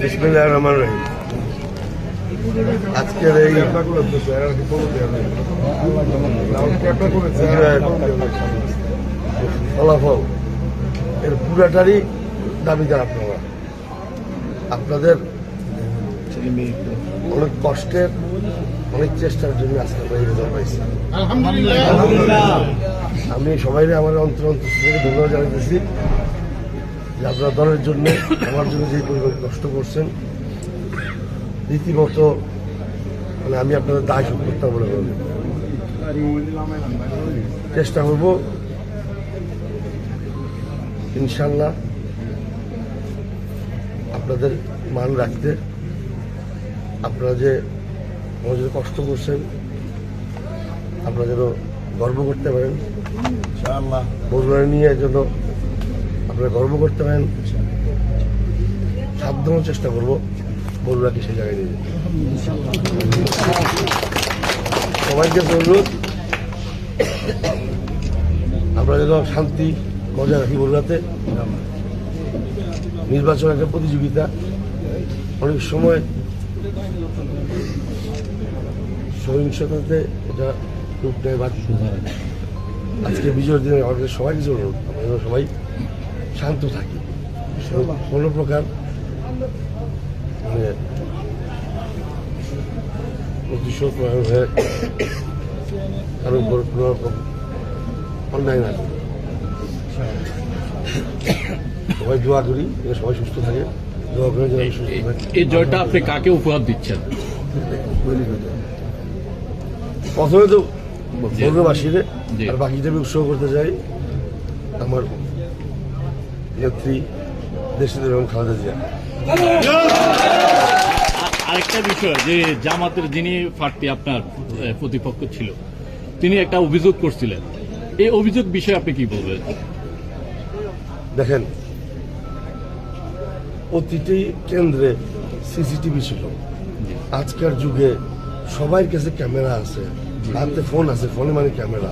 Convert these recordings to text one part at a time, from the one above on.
বিসমিল্লাহির রহমানির রহিম। আজকের এই ফলাফল এর পুরাটারই দাবিদার আপনারা। আপনাদের অনেক কষ্টের, অনেক চেষ্টার জন্য আজকে আমরা এই রেজাল্ট পাইছি। আমি সবাই আমার অন্তর থেকে ধন্যবাদ জানাতেছি যে আপনারা দলের জন্য, আমার জন্য যে পরিমাণ কষ্ট করছেন, রীতিমতো মানে আমি আপনাদের দায় শোধ করতে বলে চেষ্টা করব ইনশাল্লাহ আপনাদের মান রাখতে। আপনারা যে আমার যে কষ্ট করছেন আপনারা যেন গর্ব করতে পারেন, বগুড়া নিয়ে যেন আপনারা গর্ব করতে পারেন। সাবধান চেষ্টা করবো বগুড়াকে সেই জায়গায় নিয়ে যেতে। সবাইকে অনুরোধ আমরা যেন শান্তি বজায় রাখি বগুড়াতে। নির্বাচন একটা প্রতিযোগিতা, অনেক সময় সহিংসতাতে এটা রূপ নেয়। আজকে বিজয়ের দিনে আমাদের সবাইকে অনুরোধ আমরা যেন সবাই শান্ত থাকি, কোনো প্রকার মানে প্রতিশোধ হয়ে কারো উপর কোনো রকম অন্যায় না করি। সবাই দোয়া করি সবাই সুস্থ থাকে, দোয়া করে যেন সুস্থ থাকে। এই জয়টা আপনি কাকে উপহার দিচ্ছেন? প্রথমে তো বগুড়াবাসীরে, আর বাকিটা আমি উৎসর্গ করতে চাই আমার নেত্রী দেশনেত্রী এবং খালেদা জিয়া। আরেকটা বিষয় যে জামাতের যিনি প্রার্থী আপনার প্রতিপক্ষ ছিল, তিনি একটা অভিযোগ করছিলেন, এই অভিযোগ বিষয়ে আপনি কি বলবেন? দেখেন, প্রতিটি কেন্দ্রে সিসিটিভি ছিল। আজকের যুগে সবার কাছে ক্যামেরা আছে, হাতে ফোন আছে, ফোনে মানে ক্যামেরা।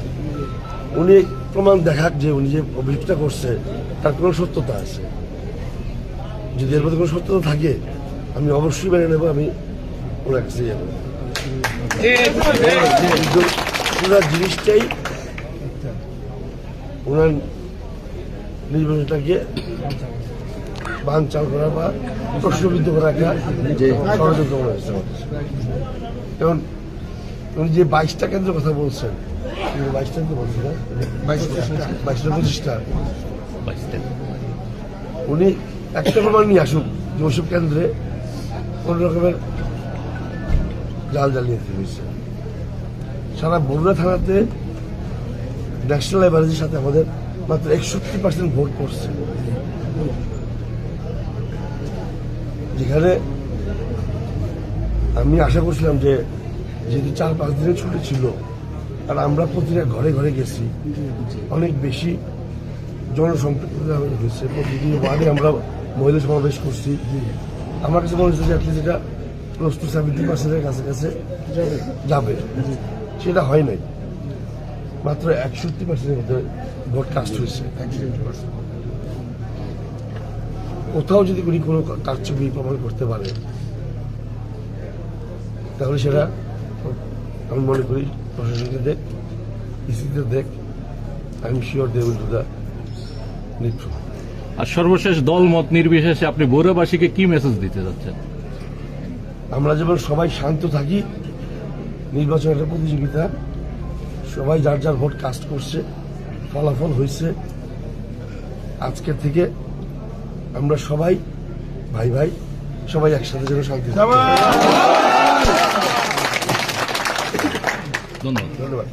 উনি প্রমাণ দেখাক যে উনি যে অভিযোগটা করছে তার কোনো সত্যতা আছে। যদি এর মধ্যে কোনো সত্যতা থাকে আমি অবশ্যই মেনে নেব, আমি ওনার কাছে যাবো। পুরো জিনিসটাই ওনার নির্বাচনটাকে বানচাল করা বা প্রশ্নবিদ্ধ করা একটা ষড়যন্ত্র মনে হচ্ছে। কারণ উনি যে 22টা কেন্দ্রের কথা বলছেন, 22টা তো বলছেন না, 22টা উনি একটা প্রমাণ নিয়ে আসুক যে ওইসব কেন্দ্রে কোন রকমের জাল জালিয়াতি হয়েছে। সারা বগুড়া থানাতে ন্যাশনাল অ্যাভারেজের সাথে আমাদের মাত্র 61% ভোট পড়ছে, যেখানে আমি আশা করছিলাম যে যেহেতু 4-5 দিনের ছুটি ছিল আর আমরা প্রতিটা ঘরে ঘরে গেছি, অনেক বেশি জনসম্পৃক্ততা হয়েছে। প্রতিদিন ওয়ার্ডে আমরা মহিলা সমাবেশ করছি। আমার কাছে মনে হচ্ছে যে অ্যাটলিস্ট এটা ক্লোজ টু 70%-এর কাছাকাছি যাবে, সেটা হয় নাই। মাত্র 61%-এর মধ্যে ভোট কাস্ট হয়েছে। কোথাও যদি উনি কোনো কারচুপি প্রমাণ করতে পারে তাহলে সেটা আমি মনে করি প্রশাসনকে দেখ, ইসিতে দেখ, I am sure they will do the needful. আর সর্বশেষ দল মত নির্বিশেষে আপনি বগুড়াবাসীকে কি মেসেজ দিতে যাচ্ছেন? আমরা যেমন সবাই শান্ত থাকি, নির্বাচন একটা প্রতিযোগিতা, সবাই যার যার ভোট কাস্ট করছে, ফলাফল হয়েছে। আজকের থেকে আমরা সবাই ভাই ভাই, সবাই একসাথে যেন শান্তি। ধন্যবাদ। ধন্যবাদ।